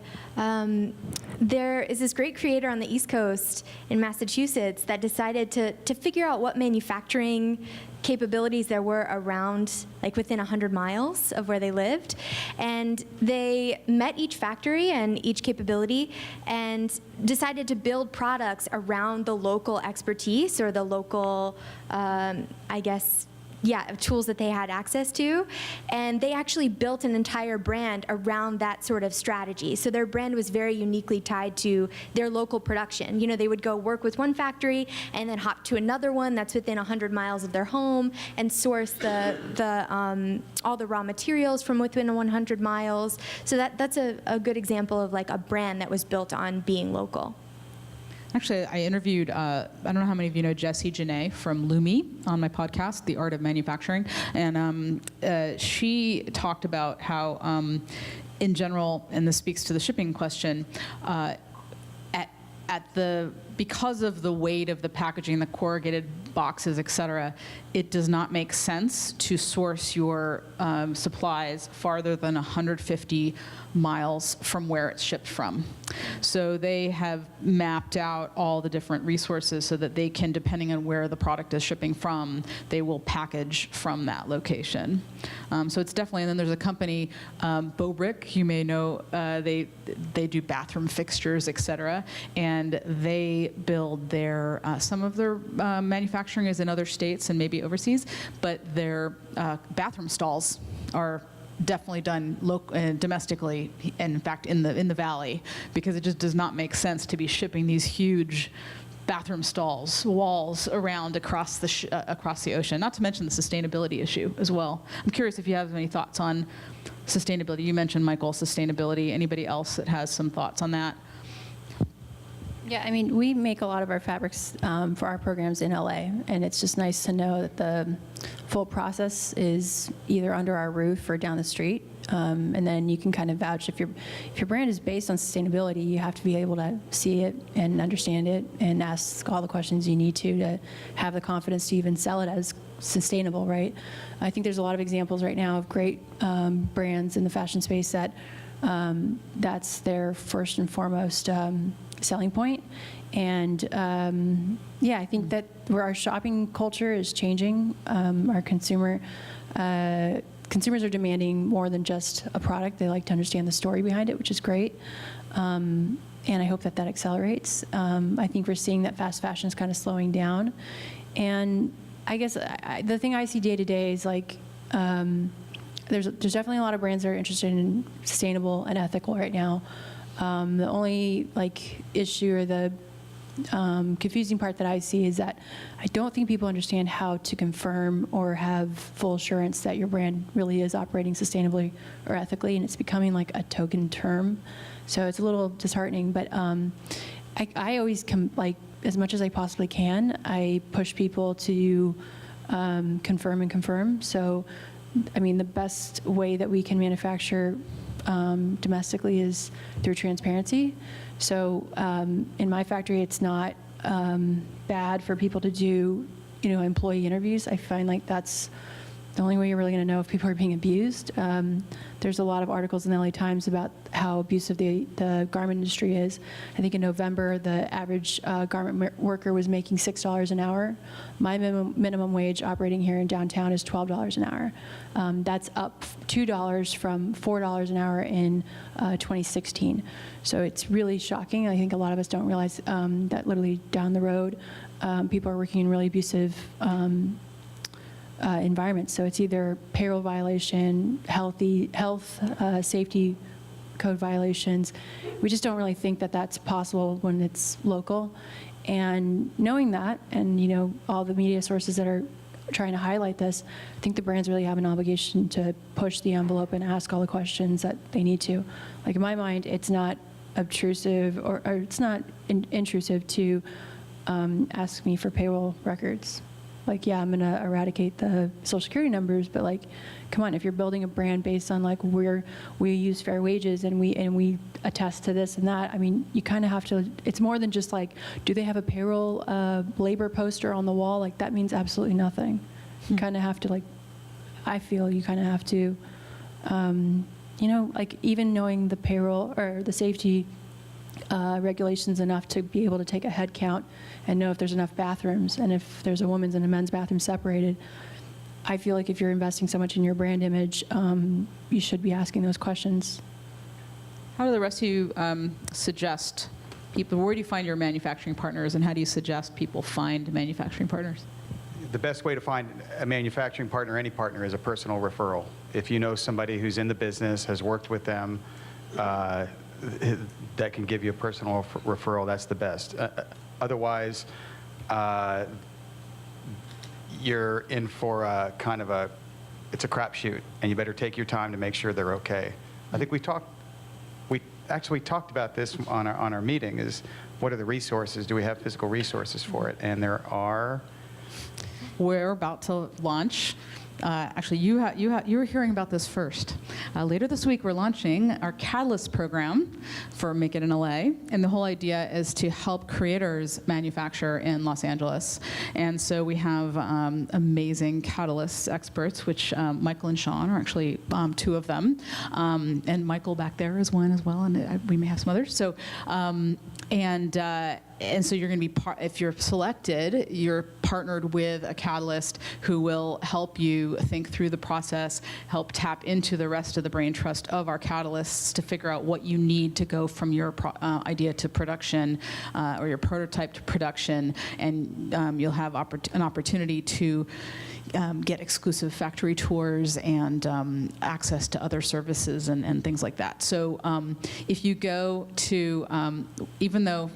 [SPEAKER 4] there is this great creator on the East Coast in Massachusetts that decided to figure out what manufacturing capabilities there were around, like within 100 miles of where they lived. And they met each factory and each capability and decided to build products around the local expertise or the local, tools that they had access to. And they actually built an entire brand around that sort of strategy. So their brand was very uniquely tied to their local production. They would go work with one factory and then hop to another one that's within 100 miles of their home and source all the raw materials from within 100 miles. So that's a good example of like a brand that was built on being local.
[SPEAKER 1] Actually, I interviewed, I don't know how many of you know Jessie Janae from Lumi on my podcast, The Art of Manufacturing. And she talked about how, in general, and this speaks to the shipping question, because of the weight of the packaging, the corrugated boxes, et cetera, it does not make sense to source your supplies farther than 150 miles from where it's shipped from. So they have mapped out all the different resources so that they can, depending on where the product is shipping from, they will package from that location. So it's definitely, and then there's a company, Bobrick, you may know, they do bathroom fixtures, et cetera, and they build their, some of their manufacturing is in other states and maybe overseas, but their bathroom stalls are definitely done domestically, and in fact in the valley, because it just does not make sense to be shipping these huge bathroom stalls, walls around across the ocean, not to mention the sustainability issue as well. I'm curious if you have any thoughts on sustainability. You mentioned, Michael, sustainability. Anybody else that has some thoughts on that?
[SPEAKER 5] Yeah, I mean, we make a lot of our fabrics for our programs in LA, and it's just nice to know that the full process is either under our roof or down the street. And then you can kind of vouch if your brand is based on sustainability, you have to be able to see it and understand it and ask all the questions you need to have the confidence to even sell it as sustainable, right? I think there's a lot of examples right now of great brands in the fashion space that that's their first and foremost selling point. And yeah, I think that where our shopping culture is changing, our consumers are demanding more than just a product. They like to understand the story behind it, which is great. And I hope that accelerates. I think we're seeing that fast fashion is kind of slowing down. And I guess the thing I see day to day is like, there's definitely a lot of brands that are interested in sustainable and ethical right now. The only issue or the confusing part that I see is that I don't think people understand how to confirm or have full assurance that your brand really is operating sustainably or ethically, and it's becoming like a token term. So it's a little disheartening, but I always as much as I possibly can, I push people to confirm. So, I mean, the best way that we can manufacture domestically is through transparency. So in my factory, it's not bad for people to do, employee interviews. I find like that's the only way you're really going to know if people are being abused. There's a lot of articles in the LA Times about how abusive the garment industry is. I think in November, the average garment worker was making $6 an hour. My minimum wage operating here in downtown is $12 an hour. That's up $2 from $4 an hour in 2016. So it's really shocking. I think a lot of us don't realize that literally down the road, people are working in really abusive environments. So it's either payroll violation, health, safety code violations. We just don't really think that that's possible when it's local. And knowing that, and all the media sources that are trying to highlight this, I think the brands really have an obligation to push the envelope and ask all the questions that they need to. Like in my mind, it's not obtrusive or it's not intrusive to ask me for payroll records. Like, yeah, I'm going to eradicate the social security numbers, but like, come on, if you're building a brand based on like we use fair wages and we attest to this and that, I mean, you kind of have to, it's more than just like, do they have a payroll labor poster on the wall? Like that means absolutely nothing. You kind of have to like, I feel you kind of have to, like even knowing the payroll or the safety regulations enough to be able to take a head count and know if there's enough bathrooms and if there's a women's and a men's bathroom separated. I feel like if you're investing so much in your brand image, you should be asking those questions.
[SPEAKER 1] How do the rest of you suggest people, where do you find your manufacturing partners, and how do you suggest people find manufacturing partners?
[SPEAKER 3] The best way to find a manufacturing partner, any partner, is a personal referral. If you know somebody who's in the business, has worked with them, that can give you a personal referral, that's the best. Otherwise, you're in for it's a crapshoot, and you better take your time to make sure they're okay. I think we actually talked about this on our meeting, is what are the resources? Do we have physical resources for it? And there are.
[SPEAKER 1] We're about to launch. Actually, you were hearing about this first. Later this week, we're launching our Catalyst program for Make It in LA, and the whole idea is to help creators manufacture in Los Angeles. And so we have amazing Catalyst experts, which Michael and Sean are actually two of them, and Michael back there is one as well, and we may have some others. So. And so you're going to be if you're selected, you're partnered with a Catalyst who will help you think through the process, help tap into the rest of the brain trust of our Catalysts to figure out what you need to go from your idea to production or your prototype to production, and you'll have an opportunity to get exclusive factory tours and access to other services and things like that. So if you go to, even though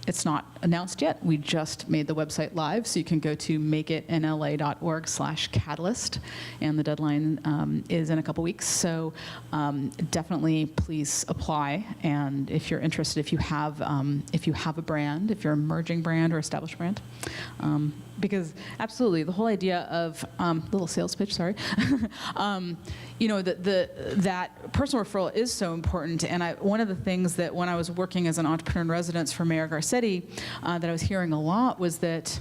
[SPEAKER 1] It's not announced yet. We just made the website live, so you can go to makeitinla.org/catalyst, and the deadline is in a couple weeks. So definitely please apply. And if you're interested, if you have a brand, if you're an emerging brand or established brand, because absolutely the whole idea of little sales pitch, sorry, that personal referral is so important. And one of the things that when I was working as an entrepreneur in residence for Mayor Garcetti, that I was hearing a lot was that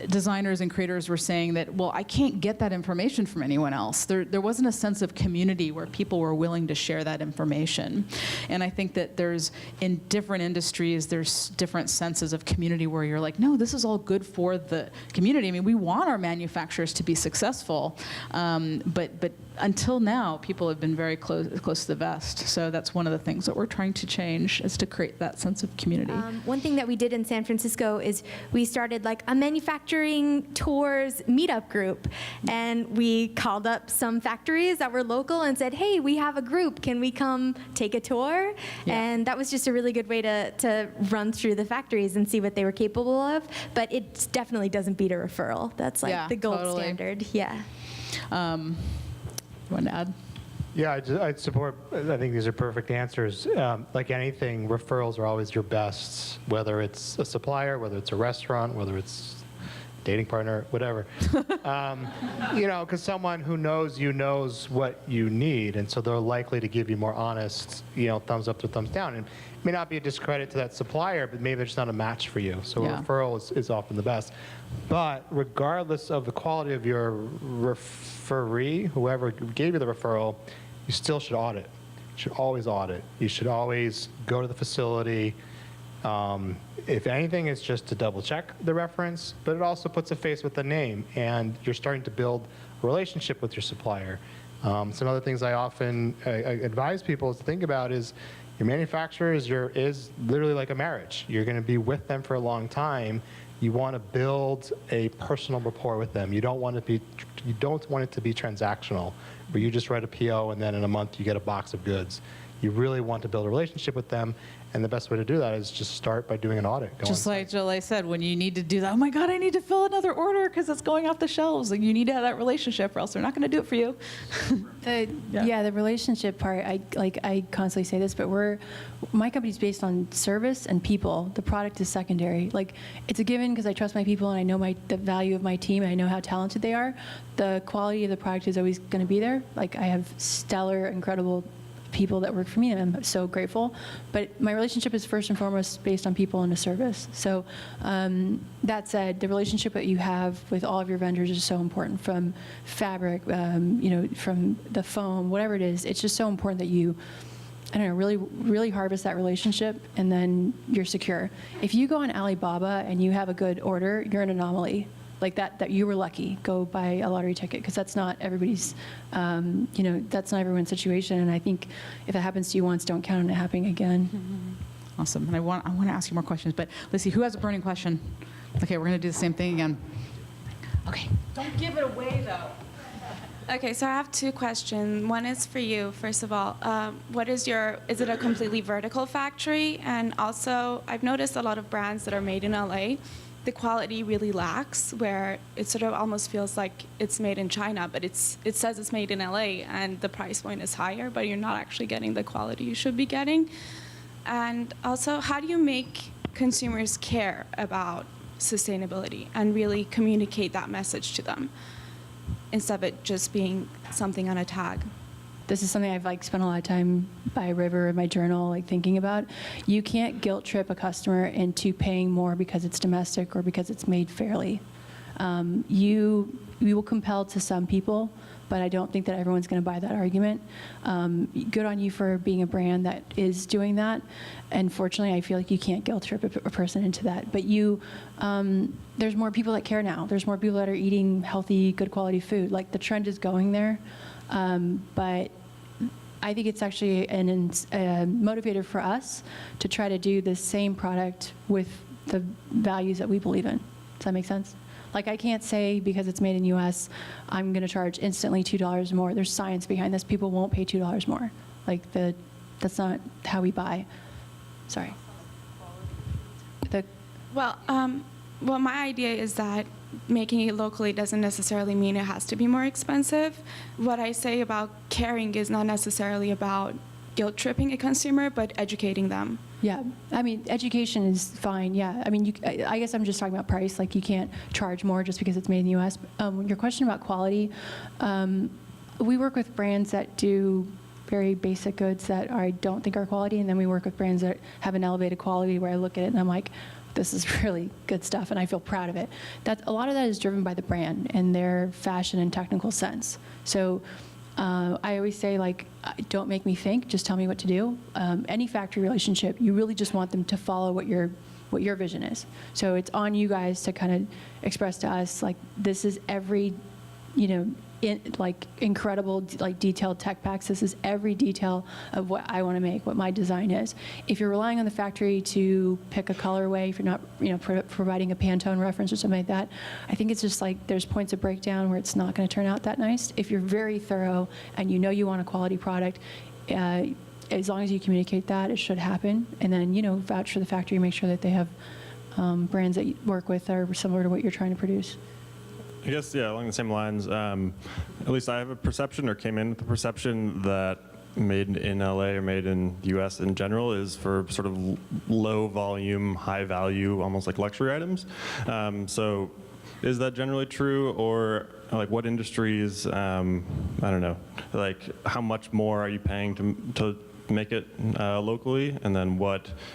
[SPEAKER 1] designers and creators were saying that, well, I can't get that information from anyone else. There wasn't a sense of community where people were willing to share that information. And I think that in different industries, there's different senses of community where you're like, no, this is all good for the community. I mean, we want our manufacturers to be successful, but until now, people have been very close to the vest. So that's one of the things that we're trying to change, is to create that sense of community.
[SPEAKER 4] One thing that we did in San Francisco is we started like a manufacturing tours meetup group, and we called up some factories that were local and said, hey, we have a group, can we come take a tour?
[SPEAKER 1] Yeah.
[SPEAKER 4] And that was just a really good way to run through the factories and see what they were capable of. But it definitely doesn't beat a referral. That's like the gold standard. Yeah.
[SPEAKER 1] You want to add?
[SPEAKER 2] Yeah, I'd support. I think these are perfect answers. Like anything, referrals are always your best, whether it's a supplier, whether it's a restaurant, whether it's a dating partner, whatever. Because someone who knows you knows what you need, and so they're likely to give you more honest, thumbs up or thumbs down. And it may not be a discredit to that supplier, but maybe they're just not a match for you. So a referral is often the best. But regardless of the quality of your referee, whoever gave you the referral, you still should audit. You should always audit. You should always go to the facility. If anything, it's just to double check the reference, but it also puts a face with the name, and you're starting to build a relationship with your supplier. Some other things I often advise people to think about is your manufacturer is literally like a marriage. You're going to be with them for a long time. You want to build a personal rapport with them. You don't want it to be transactional, where you just write a PO and then in a month you get a box of goods. You really want to build a relationship with them, and the best way to do that is just start by doing an audit.
[SPEAKER 1] Just like Jaleh said, when you need to do that, oh my God, I need to fill another order because it's going off the shelves. Like, you need to have that relationship, or else they're not going to do it for you.
[SPEAKER 5] The relationship part, I constantly say this, but my company's based on service and people. The product is secondary. Like, it's a given because I trust my people and I know the value of my team and I know how talented they are. The quality of the product is always going to be there. Like, I have stellar, incredible people that work for me, and I'm so grateful. But my relationship is first and foremost based on people and a service. So that said, the relationship that you have with all of your vendors is so important, from fabric, from the foam, whatever it is. It's just so important that you, really, really harvest that relationship, and then you're secure. If you go on Alibaba and you have a good order, you're an anomaly. Like that you were lucky. Go buy a lottery ticket, because that's not everybody's, that's not everyone's situation. And I think if it happens to you once, don't count on it happening again.
[SPEAKER 1] Mm-hmm. Awesome. And I want to ask you more questions, but let's see, who has a burning question? Okay, we're going to do the same thing again. Okay. Don't give it away, though.
[SPEAKER 10] Okay, so I have two questions. One is for you, first of all. Is it a completely vertical factory? And also, I've noticed a lot of brands that are made in LA, the quality really lacks, where it sort of almost feels like it's made in China, but it says it's made in LA, and the price point is higher, but you're not actually getting the quality you should be getting. And also, how do you make consumers care about sustainability and really communicate that message to them, instead of it just being something on a tag?
[SPEAKER 5] This is something I've spent a lot of time by a river in my journal thinking about. You can't guilt trip a customer into paying more because it's domestic or because it's made fairly. You will compel to some people, but I don't think that everyone's going to buy that argument. Good on you for being a brand that is doing that. Unfortunately, I feel like you can't guilt trip a person into that. But there's more people that care now. There's more people that are eating healthy, good quality food. Like, the trend is going there. But I think it's actually a motivator for us to try to do the same product with the values that we believe in. Does that make sense? Like, I can't say because it's made in U.S., I'm going to charge instantly $2 more. There's science behind this. People won't pay $2 more. That's not how we buy. Sorry.
[SPEAKER 10] Well, my idea is that making it locally doesn't necessarily mean it has to be more expensive. What I say about caring is not necessarily about guilt-tripping a consumer, but educating them.
[SPEAKER 5] Yeah, I mean, education is fine, yeah. I mean, I guess I'm just talking about price, like you can't charge more just because it's made in the US. Your question about quality, we work with brands that do very basic goods that I don't think are quality, and then we work with brands that have an elevated quality where I look at it and I'm like, this is really good stuff, and I feel proud of it. A lot of that is driven by the brand and their fashion and technical sense. So I always say, like, don't make me think, just tell me what to do. Any factory relationship, you really just want them to follow what your vision is. So it's on you guys to kind of express to us, like, this is every, incredible, detailed tech packs. This is every detail of what I want to make, what my design is. If you're relying on the factory to pick a colorway, if you're not, providing a Pantone reference or something like that, I think it's just like there's points of breakdown where it's not going to turn out that nice. If you're very thorough and you want a quality product, as long as you communicate that, it should happen. And then, vouch for the factory, make sure that they have brands that you work with are similar to what you're trying to produce.
[SPEAKER 11] I guess, yeah, along the same lines, at least I have a perception, or came in with the perception, that made in LA or made in the US in general is for sort of low volume, high value, almost like luxury items. So is that generally true, or like what industries, I don't know, like how much more are you paying to make it locally? And then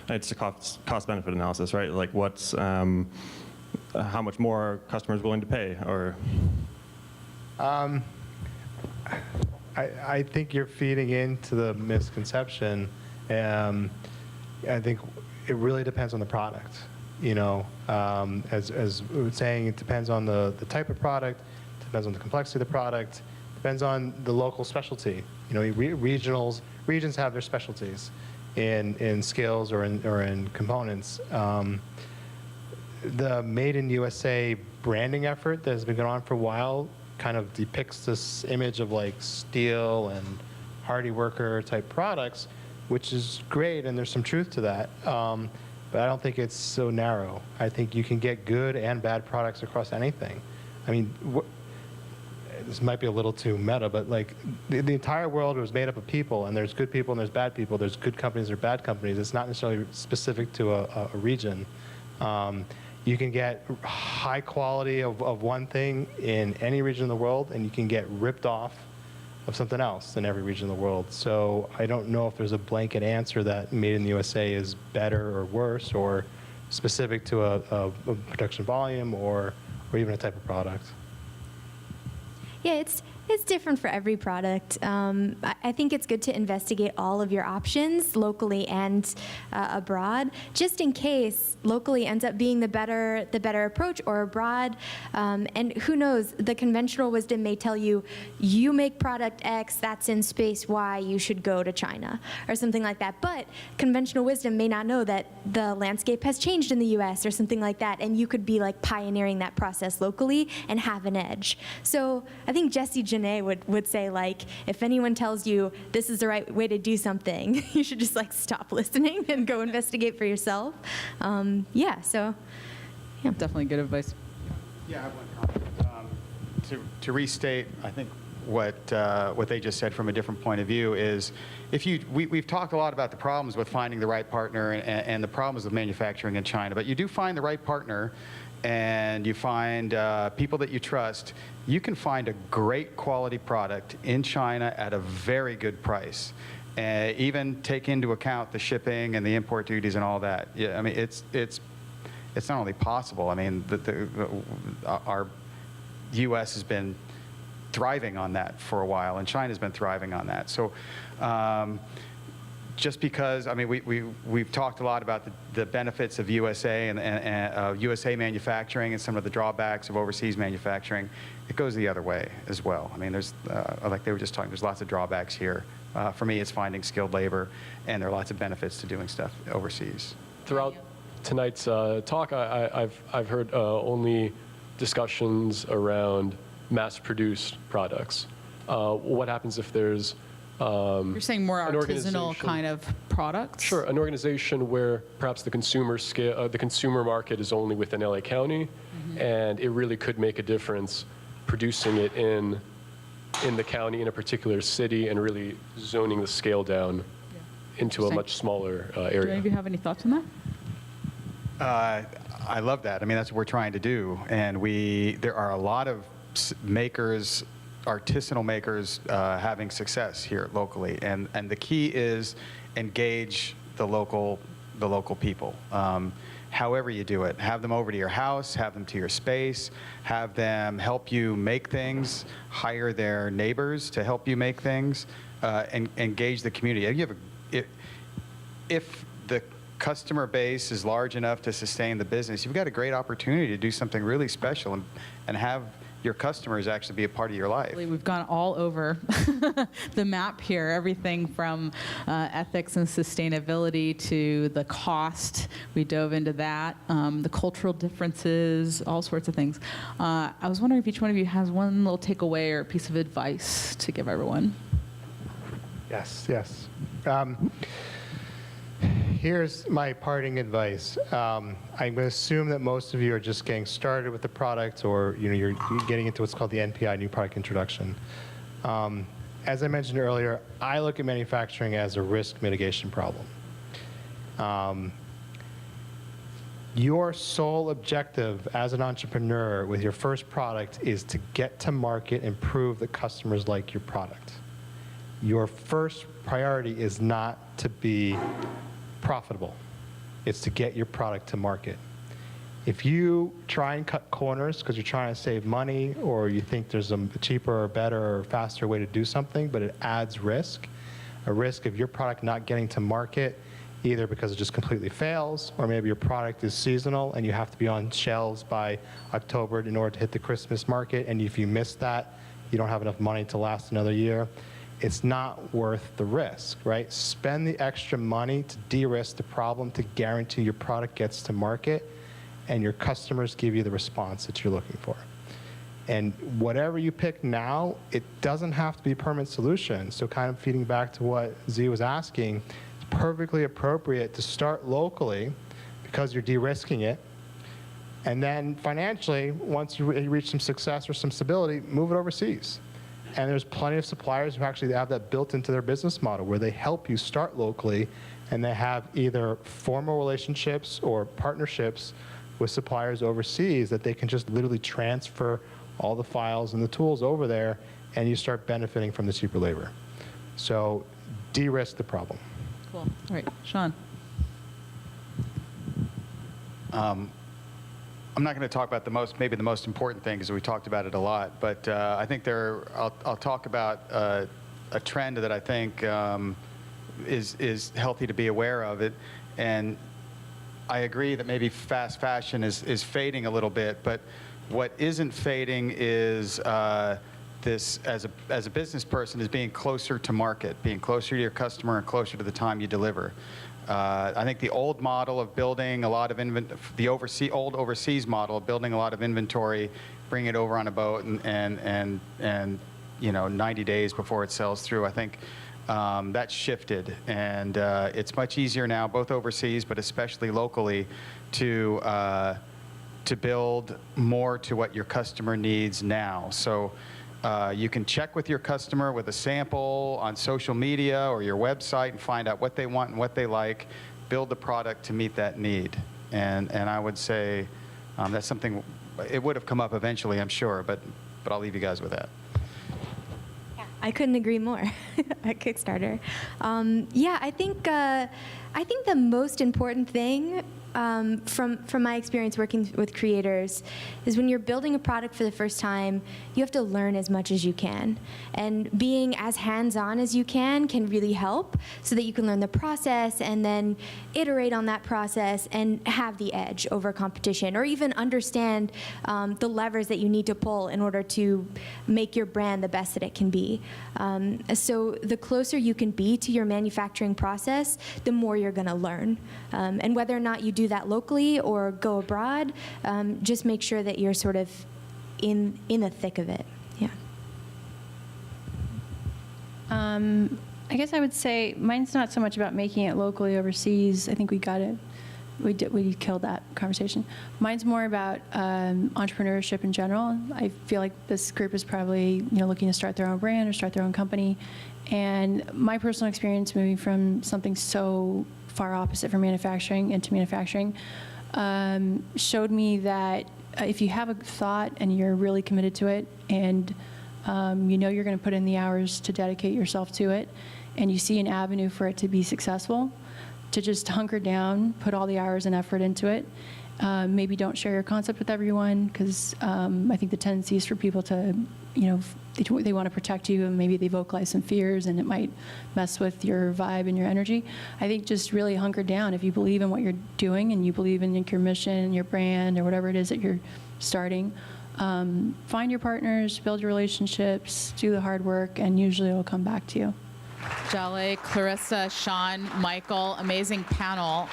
[SPEAKER 11] it's a cost benefit analysis, right? Like what's, how much more are customers willing to pay, or?
[SPEAKER 2] I think you're feeding into the misconception. I think it really depends on the product. As we were saying, it depends on the type of product, it depends on the complexity of the product, depends on the local specialty. Regions have their specialties in skills or in components. The Made in USA branding effort that has been going on for a while kind of depicts this image of like steel and hardy worker type products, which is great, and there's some truth to that. But I don't think it's so narrow. I think you can get good and bad products across anything. I mean, this might be a little too meta, but like the entire world was made up of people, and there's good people and there's bad people. There's good companies or bad companies. It's not necessarily specific to a region. You can get high quality of one thing in any region of the world, and you can get ripped off of something else in every region of the world. So I don't know if there's a blanket answer that Made in the USA is better or worse, or specific to a production volume or even a type of product.
[SPEAKER 4] Yeah, it's different for every product. I think it's good to investigate all of your options locally and abroad, just in case locally ends up being the better approach, or abroad. And who knows, the conventional wisdom may tell you, you make product X, that's in space Y, you should go to China, or something like that. But conventional wisdom may not know that the landscape has changed in the US or something like that, and you could be like pioneering that process locally and have an edge. So I think Jesse Janae would say, like, if anyone tells you this is the right way to do something, you should just like stop listening and go investigate for yourself.
[SPEAKER 1] Definitely good advice.
[SPEAKER 3] Yeah, I have one comment. To restate, I think what they just said from a different point of view is, we've talked a lot about the problems with finding the right partner and the problems of manufacturing in China, but you do find the right partner, and you find people that you trust, you can find a great quality product in China at a very good price. Even take into account the shipping and the import duties and all that. Yeah, I mean, it's not only possible. I mean, our U.S. has been thriving on that for a while, and China's been thriving on that. So. Just because, I mean, we've talked a lot about the benefits of USA and USA manufacturing and some of the drawbacks of overseas manufacturing. It goes the other way as well. I mean, there's, like they were just talking, there's lots of drawbacks here. For me, it's finding skilled labor, and there are lots of benefits to doing stuff overseas.
[SPEAKER 12] Throughout tonight's talk, I've heard only discussions around mass-produced products. What happens if there's
[SPEAKER 1] You're saying more
[SPEAKER 12] an
[SPEAKER 1] artisanal
[SPEAKER 12] organization.
[SPEAKER 1] kind of products?
[SPEAKER 12] Sure, an organization where perhaps the consumer scale, the consumer market is only within LA County, and it really could make a difference producing it in the county, in a particular city, and really zoning the scale down into a much smaller area.
[SPEAKER 1] Do any of you have any thoughts on that?
[SPEAKER 3] I love that. I mean, that's what we're trying to do. And there are a lot of makers, artisanal makers having success here locally. And the key is engage the local people. However you do it, have them over to your house, have them to your space, have them help you make things, hire their neighbors to help you make things, and engage the community. If the customer base is large enough to sustain the business, you've got a great opportunity to do something really special and have your customers actually be a part of your life.
[SPEAKER 1] We've gone all over the map here, everything from ethics and sustainability to the cost. We dove into that, the cultural differences, all sorts of things. I was wondering if each one of you has one little takeaway or piece of advice to give everyone.
[SPEAKER 2] Yes. Here's my parting advice. I'm going to assume that most of you are just getting started with the product, or you're getting into what's called the NPI, New Product Introduction. As I mentioned earlier, I look at manufacturing as a risk mitigation problem. Your sole objective as an entrepreneur with your first product is to get to market and prove that customers like your product. Your first priority is not to be profitable. It's to get your product to market. If you try and cut corners because you're trying to save money, or you think there's a cheaper or better or faster way to do something, but it adds risk, a risk of your product not getting to market, either because it just completely fails, or maybe your product is seasonal and you have to be on shelves by October in order to hit the Christmas market, and if you miss that, you don't have enough money to last another year. It's not worth the risk, right? Spend the extra money to de-risk the problem, to guarantee your product gets to market and your customers give you the response that you're looking for. And whatever you pick now, it doesn't have to be a permanent solution. So kind of feeding back to what Z was asking, it's perfectly appropriate to start locally because you're de-risking it. And then financially, once you reach some success or some stability, move it overseas. And there's plenty of suppliers who actually have that built into their business model, where they help you start locally, and they have either formal relationships or partnerships with suppliers overseas that they can just literally transfer all the files and the tools over there, and you start benefiting from the cheaper labor. So de-risk the problem.
[SPEAKER 1] Cool. All right, Sean.
[SPEAKER 3] I'm not going to talk about maybe the most important thing, because we talked about it a lot, but I think I'll talk about a trend that I think is healthy to be aware of it. And I agree that maybe fast fashion is fading a little bit, but what isn't fading is this, as a business person, is being closer to market, being closer to your customer and closer to the time you deliver. I think the old model of building a lot of old overseas model of building a lot of inventory, bring it over on a boat and 90 days before it sells through, I think that's shifted, and it's much easier now, both overseas but especially locally, to build more to what your customer needs now. So you can check with your customer with a sample on social media or your website and find out what they want and what they like, build the product to meet that need. And I would say that's something, it would have come up eventually, I'm sure, but I'll leave you guys with that.
[SPEAKER 4] Yeah, I couldn't agree more at Kickstarter. Yeah, I think the most important thing from my experience working with creators is when you're building a product for the first time, you have to learn as much as you can. And being as hands-on as you can really help, so that you can learn the process and then iterate on that process and have the edge over competition, or even understand the levers that you need to pull in order to make your brand the best that it can be. So the closer you can be to your manufacturing process, the more you're going to learn. And whether or not you do that locally or go abroad, just make sure that you're sort of in the thick of it. Yeah.
[SPEAKER 5] I guess I would say mine's not so much about making it locally overseas. I think we got it. We killed that conversation. Mine's more about entrepreneurship in general. I feel like this group is probably looking to start their own brand or start their own company. And my personal experience moving from something so far opposite from manufacturing into manufacturing showed me that if you have a thought and you're really committed to it, and you're going to put in the hours to dedicate yourself to it, and you see an avenue for it to be successful, to just hunker down, put all the hours and effort into it. Maybe don't share your concept with everyone, because I think the tendency is for people to, they want to protect you, and maybe they vocalize some fears, and it might mess with your vibe and your energy. I think just really hunker down. If you believe in what you're doing and you believe in your mission, your brand, or whatever it is that you're starting, find your partners, build your relationships, do the hard work, and usually it'll come back to you.
[SPEAKER 1] Jaleh, Clarissa, Sean, Michael, amazing panel.